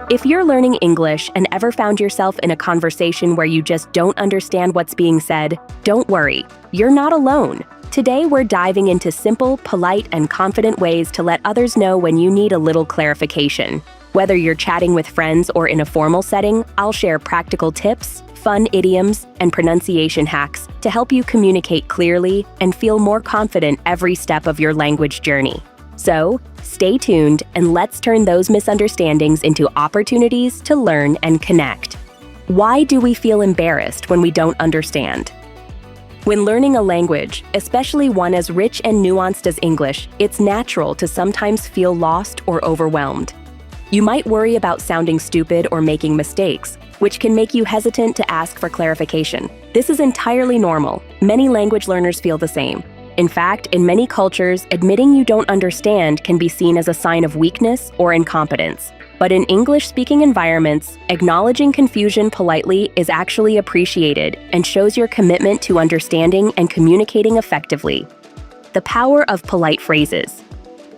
If you're learning English and ever found yourself in a conversation where you just don't understand what's being said, don't worry, you're not alone. Today we're diving into simple, polite, and confident ways to let others know when you need a little clarification. Whether you're chatting with friends or in a formal setting, I'll share practical tips, fun idioms, and pronunciation hacks to help you communicate clearly and feel more confident every step of your language journey. So, stay tuned and let's turn those misunderstandings into opportunities to learn and connect. Why do we feel embarrassed when we don't understand? When learning a language, especially one as rich and nuanced as English, it's natural to sometimes feel lost or overwhelmed. You might worry about sounding stupid or making mistakes, which can make you hesitant to ask for clarification. This is entirely normal. Many language learners feel the same. In fact, in many cultures, admitting you don't understand can be seen as a sign of weakness or incompetence. But in English-speaking environments, acknowledging confusion politely is actually appreciated and shows your commitment to understanding and communicating effectively. The power of polite phrases.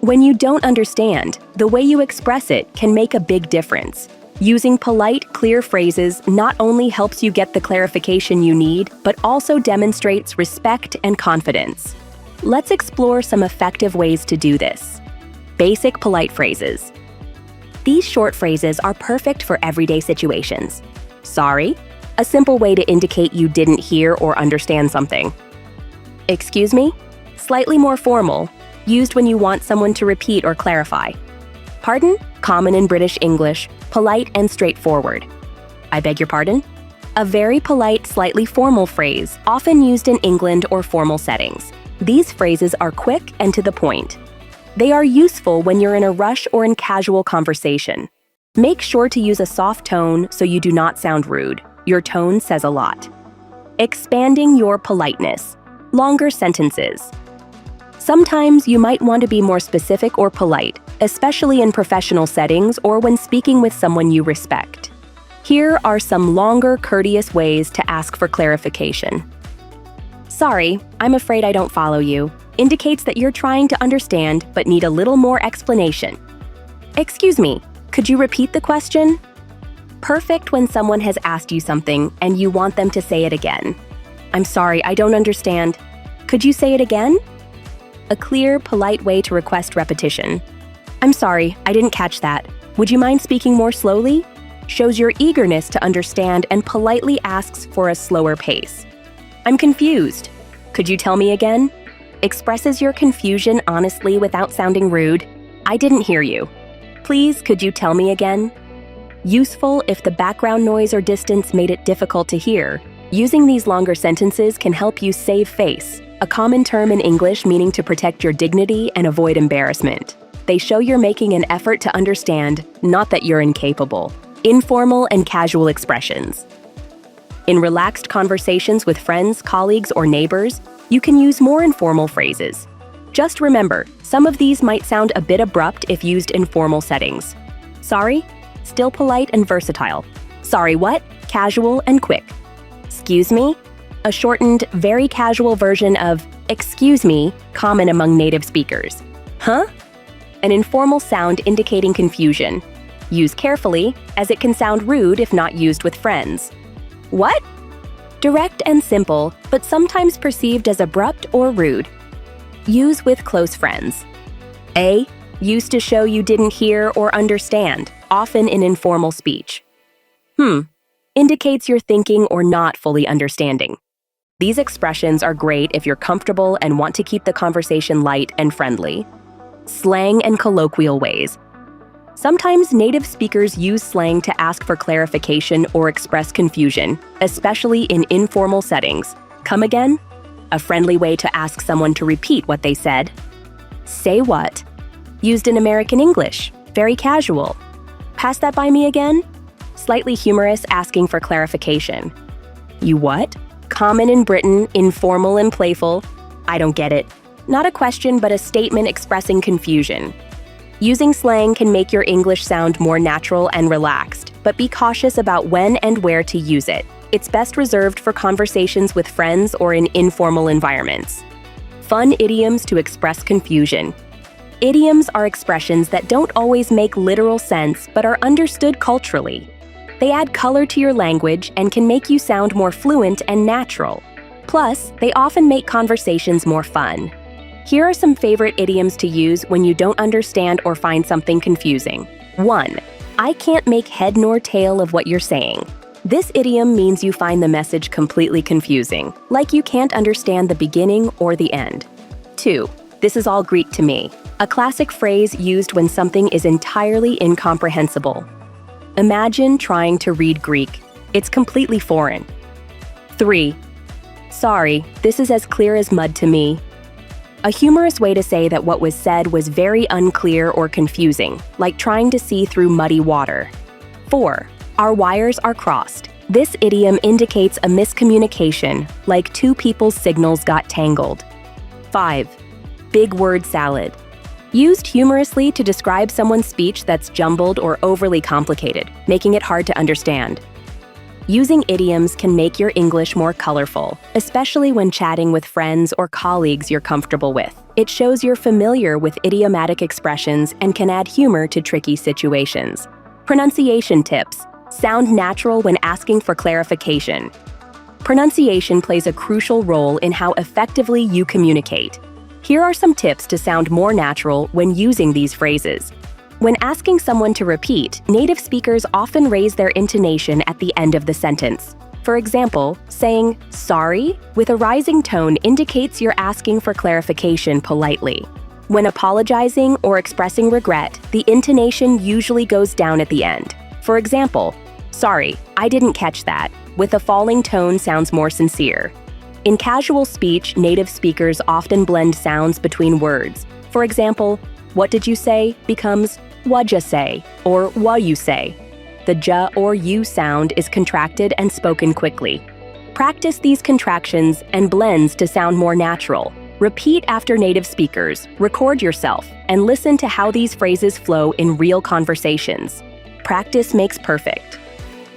When you don't understand, the way you express it can make a big difference. Using polite, clear phrases not only helps you get the clarification you need, but also demonstrates respect and confidence. Let's explore some effective ways to do this. Basic polite phrases. These short phrases are perfect for everyday situations. Sorry, a simple way to indicate you didn't hear or understand something. Excuse me, slightly more formal, used when you want someone to repeat or clarify. Pardon, common in British English, polite and straightforward. I beg your pardon? A very polite, slightly formal phrase, often used in England or formal settings. These phrases are quick and to the point. They are useful when you're in a rush or in casual conversation. Make sure to use a soft tone so you do not sound rude. Your tone says a lot. Expanding your politeness. Longer sentences. Sometimes you might want to be more specific or polite, especially in professional settings or when speaking with someone you respect. Here are some longer, courteous ways to ask for clarification. Sorry, I'm afraid I don't follow you. Indicates that you're trying to understand but need a little more explanation. Excuse me, could you repeat the question? Perfect when someone has asked you something and you want them to say it again. I'm sorry, I don't understand. Could you say it again? A clear, polite way to request repetition. I'm sorry, I didn't catch that. Would you mind speaking more slowly? Shows your eagerness to understand and politely asks for a slower pace. I'm confused. Could you tell me again? Expresses your confusion honestly without sounding rude. I didn't hear you. Please, could you tell me again? Useful if the background noise or distance made it difficult to hear. Using these longer sentences can help you save face, a common term in English meaning to protect your dignity and avoid embarrassment. They show you're making an effort to understand, not that you're incapable. Informal and casual expressions. In relaxed conversations with friends, colleagues, or neighbors, you can use more informal phrases. Just remember, some of these might sound a bit abrupt if used in formal settings. Sorry, still polite and versatile. Sorry what? Casual and quick. Excuse me? A shortened, very casual version of excuse me, common among native speakers. Huh? An informal sound indicating confusion. Use carefully, as it can sound rude if not used with friends. What? Direct and simple, but sometimes perceived as abrupt or rude. Use with close friends. A. Used to show you didn't hear or understand, often in informal speech. Indicates you're thinking or not fully understanding. These expressions are great if you're comfortable and want to keep the conversation light and friendly. Slang and colloquial ways. Sometimes native speakers use slang to ask for clarification or express confusion, especially in informal settings. Come again? A friendly way to ask someone to repeat what they said. Say what? Used in American English, very casual. Pass that by me again? Slightly humorous, asking for clarification. You what? Common in Britain, informal and playful. I don't get it. Not a question, but a statement expressing confusion. Using slang can make your English sound more natural and relaxed, but be cautious about when and where to use it. It's best reserved for conversations with friends or in informal environments. Fun idioms to express confusion. Idioms are expressions that don't always make literal sense but are understood culturally. They add color to your language and can make you sound more fluent and natural. Plus, they often make conversations more fun. Here are some favorite idioms to use when you don't understand or find something confusing. 1. I can't make head nor tail of what you're saying. This idiom means you find the message completely confusing, like you can't understand the beginning or the end. 2. This is all Greek to me. A classic phrase used when something is entirely incomprehensible. Imagine trying to read Greek. It's completely foreign. 3. Sorry, this is as clear as mud to me. A humorous way to say that what was said was very unclear or confusing, like trying to see through muddy water. 4. Our wires are crossed. This idiom indicates a miscommunication, like two people's signals got tangled. 5. Big word salad. Used humorously to describe someone's speech that's jumbled or overly complicated, making it hard to understand. Using idioms can make your English more colorful, especially when chatting with friends or colleagues you're comfortable with. It shows you're familiar with idiomatic expressions and can add humor to tricky situations. Pronunciation tips. Sound natural when asking for clarification. Pronunciation plays a crucial role in how effectively you communicate. Here are some tips to sound more natural when using these phrases. When asking someone to repeat, native speakers often raise their intonation at the end of the sentence. For example, saying "sorry" with a rising tone indicates you're asking for clarification politely. When apologizing or expressing regret, the intonation usually goes down at the end. For example, "Sorry, I didn't catch that," with a falling tone sounds more sincere. In casual speech, native speakers often blend sounds between words. For example, "What did you say?" becomes "what'd ya say?" or "what you say." The j or u sound is contracted and spoken quickly. Practice these contractions and blends to sound more natural. Repeat after native speakers, record yourself, and listen to how these phrases flow in real conversations. Practice makes perfect.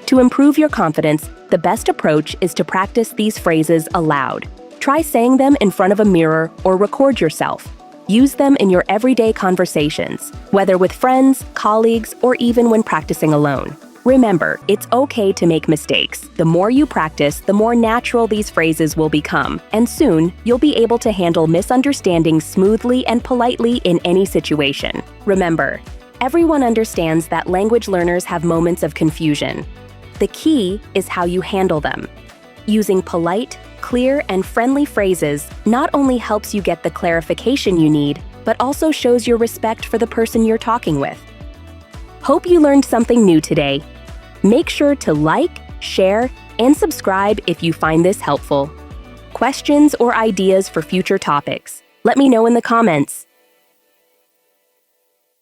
To improve your confidence, the best approach is to practice these phrases aloud. Try saying them in front of a mirror or record yourself. Use them in your everyday conversations, whether with friends, colleagues, or even when practicing alone. Remember, it's okay to make mistakes. The more you practice, the more natural these phrases will become, and soon, you'll be able to handle misunderstandings smoothly and politely in any situation. Remember, everyone understands that language learners have moments of confusion. The key is how you handle them. Using polite, clear, and friendly phrases not only helps you get the clarification you need, but also shows your respect for the person you're talking with. Hope you learned something new today. Make sure to like, share, and subscribe if you find this helpful. Questions or ideas for future topics? Let me know in the comments.